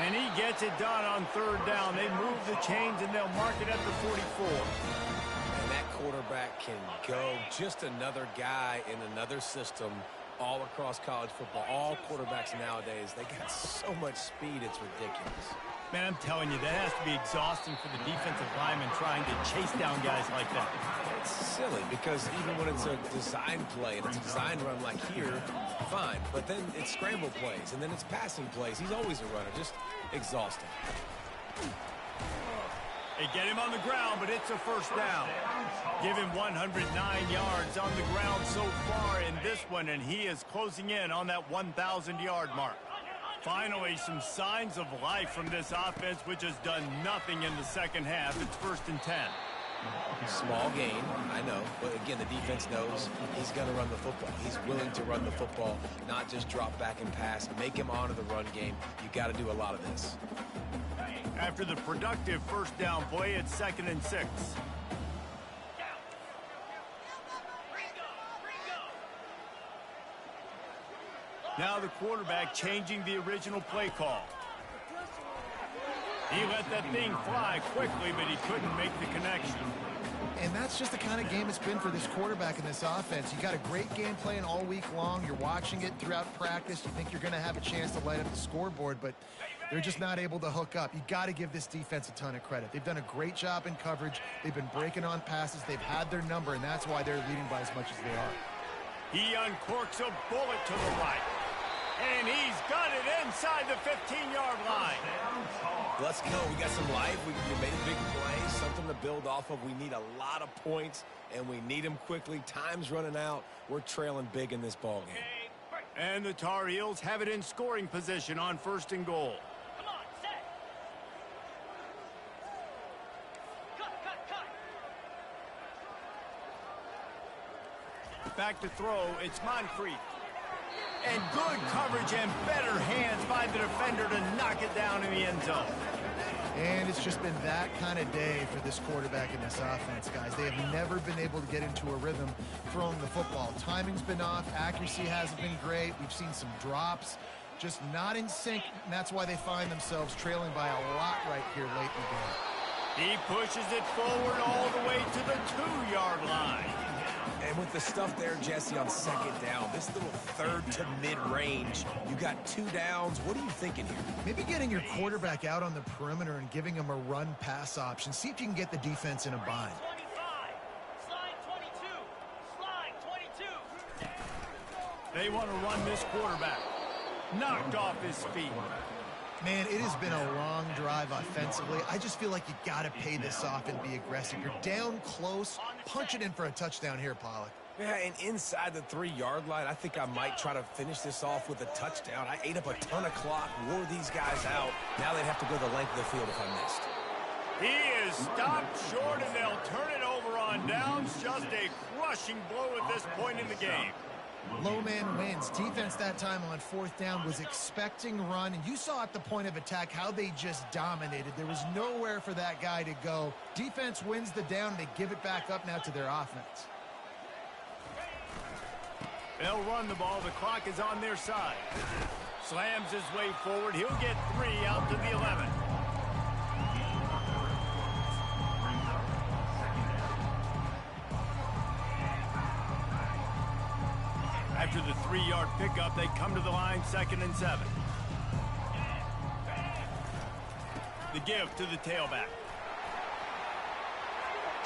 And he gets it done on 3rd down. They move the chains, and they'll mark it at the 44. And that quarterback can go. Just another guy in another system all across college football. All quarterbacks nowadays, they got so much speed, it's ridiculous. Man, I'm telling you, that has to be exhausting for the defensive lineman trying to chase down guys like that. It's silly because even when it's a design play and it's a design run like here, fine. But then it's scramble plays and then it's passing plays. He's always a runner, just exhausting. They get him on the ground, but it's a 1st down. Give him 109 yards on the ground so far in this one, and he is closing in on that 1,000-yard mark. Finally, some signs of life from this offense, which has done nothing in the 2nd half. It's 1st and 10. Small gain, I know. But again, the defense knows he's going to run the football. He's willing to run the football, not just drop back and pass. Make him honor the run game. You got to do a lot of this. After the productive 1st down play, it's 2nd and 6. Now the quarterback changing the original play call. He let that thing fly quickly, but he couldn't make the connection. And that's just the kind of game it's been for this quarterback in this offense. You got a great game plan all week long. You're watching it throughout practice. You think you're going to have a chance to light up the scoreboard, but they're just not able to hook up. You got to give this defense a ton of credit. They've done a great job in coverage. They've been breaking on passes. They've had their number, and that's why they're leading by as much as they are. He uncorks a bullet to the right. And he's got it inside the 15-yard line. Let's go. We got some life. We made a big play, something to build off of. We need a lot of points, and we need them quickly. Time's running out. We're trailing big in this ball game. And the Tar Heels have it in scoring position on 1st and goal. Come on, set. Cut. Back to throw. It's Moncrief. And good coverage and better hands by the defender to knock it down in the end zone. And it's just been that kind of day for this quarterback in this offense, guys. They have never been able to get into a rhythm throwing the football. Timing's been off. Accuracy hasn't been great. We've seen some drops. Just not in sync, and that's why they find themselves trailing by a lot right here late in the game. He pushes it forward all the way to the 2-yard line. And with the stuff there, Jesse, on 2nd down, this little 3rd to mid-range, you got 2 downs. What are you thinking here? Maybe getting your quarterback out on the perimeter and giving him a run-pass option. See if you can get the defense in a bind. 25. Slide 22. Slide 22. They want to run this quarterback. Knocked off his feet. Man, it has been a long drive offensively. I just feel like you got to pay this off and be aggressive. You're down close. Punch it in for a touchdown here, Pollock. Yeah, and inside the 3-yard line, I think I might try to finish this off with a touchdown. I ate up a ton of clock, wore these guys out. Now they'd have to go the length of the field if I missed. He is stopped short, and they'll turn it over on downs. Just a crushing blow at this point in the game. Low man wins. Defense that time on 4th down was expecting run, and you saw at the point of attack how they just dominated. There was nowhere for that guy to go. Defense wins the down. They give it back up now to their offense. They'll run the ball. The clock is on their side. Slams his way forward. He'll get 3 out to the 11. After the 3-yard pickup, they come to the line 2nd and 7. The give to the tailback.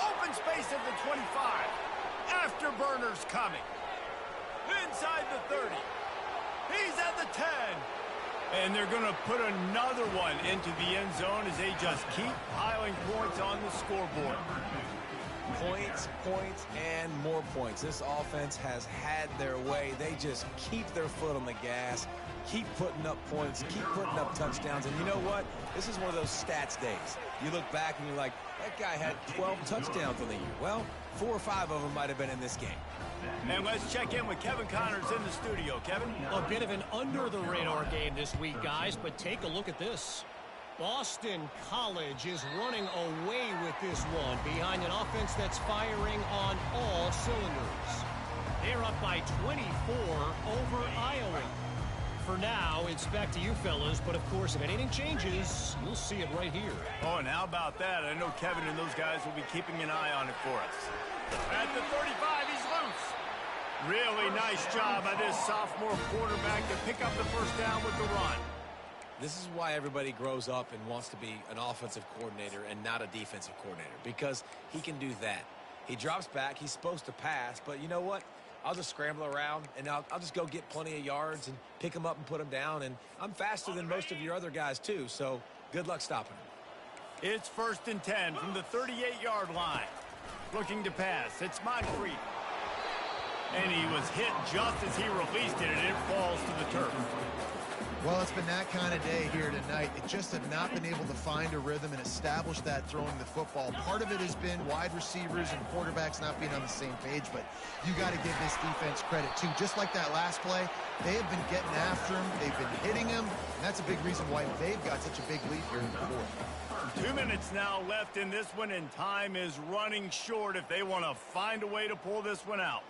Open space at the 25. Afterburners coming. Inside the 30. He's at the 10. And they're going to put another one into the end zone as they just keep piling points on the scoreboard. Points, points, and more points. This offense has had their way. They just keep their foot on the gas, keep putting up points, keep putting up touchdowns. And you know what? This is one of those stats days. You look back and you're like, that guy had 12 touchdowns on the year. Well, 4 or 5 of them might have been in this game. And let's check in with Kevin Connors in the studio. Kevin? A bit of an under-the-radar game this week, guys, but take a look at this. Boston College is running away with this one behind an offense that's firing on all cylinders. They're up by 24 over Iowa. For now, it's back to you fellas, but of course, if anything changes, you'll see it right here. Oh, and how about that? I know Kevin and those guys will be keeping an eye on it for us. At the 35, he's loose. Really nice job by this sophomore quarterback to pick up the first down with the run. This is why everybody grows up and wants to be an offensive coordinator and not a defensive coordinator, because he can do that. He drops back. He's supposed to pass, but you know what? I'll just scramble around, and I'll just go get plenty of yards and pick them up and put them down, and I'm faster than most of your other guys, too, so good luck stopping him. It's 1st and 10 from the 38-yard line. Looking to pass. It's Moncrief. And he was hit just as he released it, and it falls to the turf. Well, it's been that kind of day here tonight. They just have not been able to find a rhythm and establish that throwing the football. Part of it has been wide receivers and quarterbacks not being on the same page, but you got to give this defense credit, too. Just like that last play, they have been getting after him. They've been hitting him, and that's a big reason why they've got such a big lead here in the fourth. 2 minutes now left in this one, and time is running short if they want to find a way to pull this one out.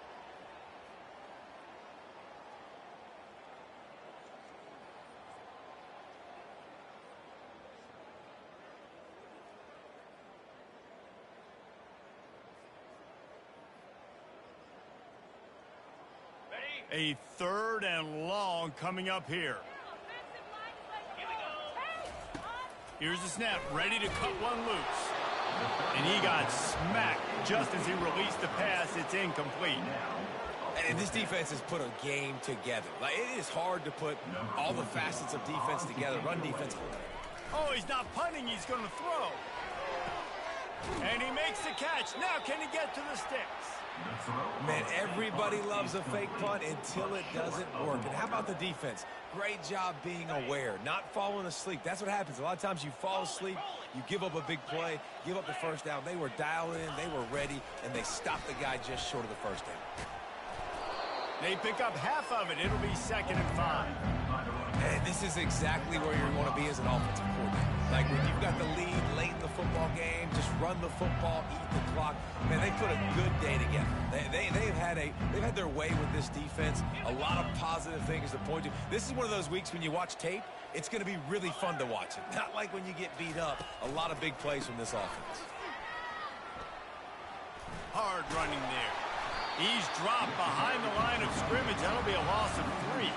A 3rd and long coming up here. Here we go. Here's the snap, ready to cut one loose. And he got smacked just as he released the pass. It's incomplete. And this defense has put a game together. Like, it is hard to put all the facets of defense together. Run defense. Oh, he's not punting. He's going to throw. And he makes the catch. Now can he get to the sticks? Man, everybody loves a fake punt until it doesn't work. And how about the defense? Great job being aware, not falling asleep. That's what happens. A lot of times you fall asleep, you give up a big play, give up the first down. They were dialed in, they were ready, and they stopped the guy just short of the first down. They pick up half of it. It'll be 2nd and 5. And this is exactly where you want to be as an offensive coordinator. Like, when you've got the lead late in the football game, just run the football, eat the clock. Man, they put a good day together. They've had their way with this defense. A lot of positive things to point to. This is one of those weeks when you watch tape, it's going to be really fun to watch it. Not like when you get beat up. A lot of big plays from this offense. Hard running there. He's dropped behind the line of scrimmage. That'll be a loss of 3.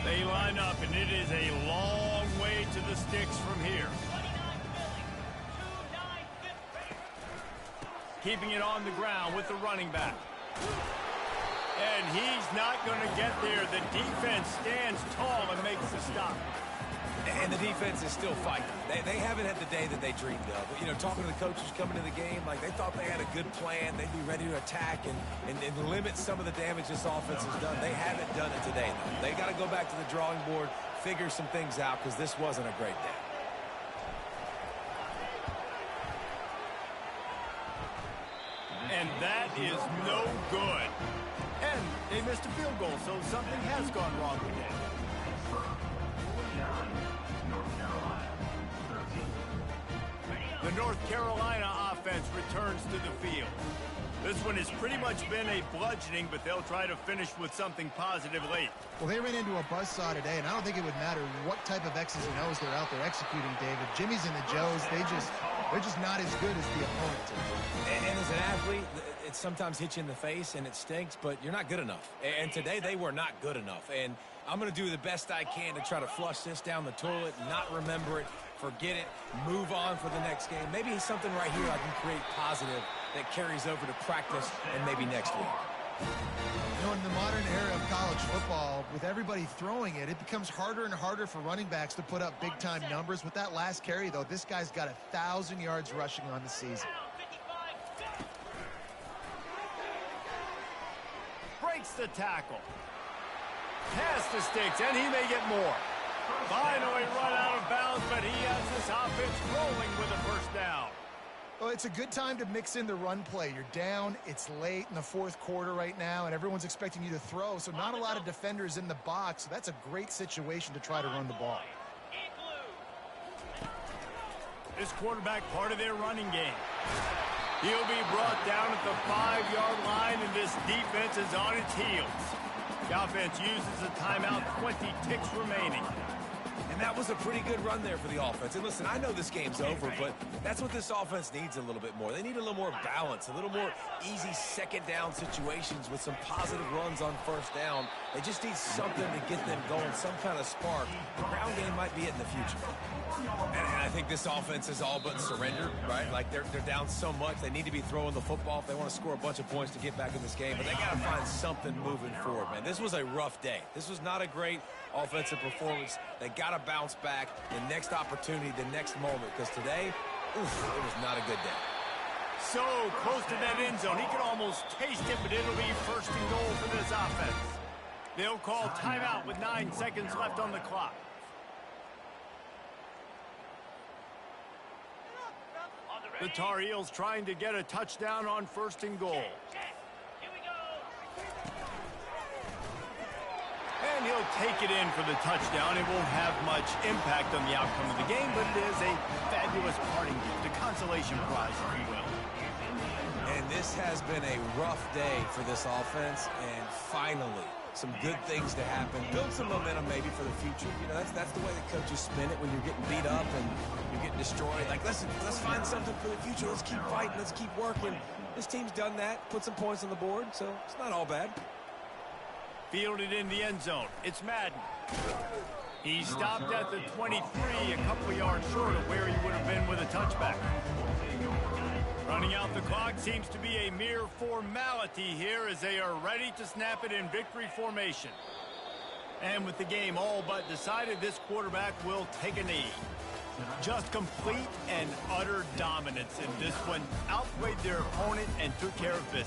They line up, and it is a long way to the sticks from here. 29 Philly. 2-9 Keeping it on the ground with the running back. And he's not going to get there. The defense stands tall and makes the stop. And the defense is still fighting. They haven't had the day that they dreamed of. You know, talking to the coaches coming to the game, like, they thought they had a good plan. They'd be ready to attack and limit some of the damage this offense has done. They haven't done it today, though. They got to go back to the drawing board, figure some things out, because this wasn't a great day. And that is no good. And they missed a field goal, so something has gone wrong with it. The North Carolina offense returns to the field. This one has pretty much been a bludgeoning, but they'll try to finish with something positive late. Well, they ran into a buzzsaw today, and I don't think it would matter what type of X's and O's they're out there executing, David. Jimmy's and the Joes, they're just not as good as the opponent today. And as an athlete, it sometimes hits you in the face, and it stinks, but you're not good enough. And today, they were not good enough. And I'm going to do the best I can to try to flush this down the toilet, not remember it, forget it, move on for the next game. Maybe something right here I can create positive that carries over to practice and maybe next week. You know, in the modern era of college football, with everybody throwing it, it becomes harder and harder for running backs to put up big-time numbers. With that last carry, though, this guy's got 1,000 yards rushing on the season. Breaks the tackle. Past the sticks, and he may get more. Finally run out of bounds, but he has this offense rolling with a first down. Well, it's a good time to mix in the run play. You're down, it's late in the fourth quarter right now, and everyone's expecting you to throw, so not a lot of defenders in the box. So that's a great situation to try to run the ball. This quarterback part of their running game. He'll be brought down at the 5-yard line, and this defense is on its heels. The offense uses a timeout, 20 ticks remaining. And that was a pretty good run there for the offense. And listen, I know this game's over, but that's what this offense needs a little bit more. They need a little more balance, a little more easy second down situations with some positive runs on first down. They just need something to get them going, some kind of spark. The ground game might be it in the future. And I think this offense is all but surrendered, right? Like, they're down so much. They need to be throwing the football if they want to score a bunch of points to get back in this game. But they got to find something moving forward, man. This was a rough day. This was not a great offensive performance. They got to bounce back the next opportunity, the next moment, because today, it was not a good day. So close to that end zone. He can almost taste it, but it'll be first and goal for this offense. They'll call timeout with 9 seconds left on the clock. The Tar Heels trying to get a touchdown on first and goal. Here we go. And he'll take it in for the touchdown. It won't have much impact on the outcome of the game, but it is a fabulous parting gift, a consolation prize, if you will. And this has been a rough day for this offense, and finally, some good things to happen. Build some momentum maybe for the future. You know, that's the way the coaches spin it when you're getting beat up and you're getting destroyed. Like, listen, let's find something for the future. Let's keep fighting. Let's keep working. This team's done that, put some points on the board, so it's not all bad. Fielded in the end zone. It's Madden. He stopped at the 23, a couple of yards short of where he would have been with a touchback. Running out the clock seems to be a mere formality here as they are ready to snap it in victory formation. And with the game all but decided, this quarterback will take a knee. Just complete and utter dominance in this one. Outplayed their opponent and took care of business.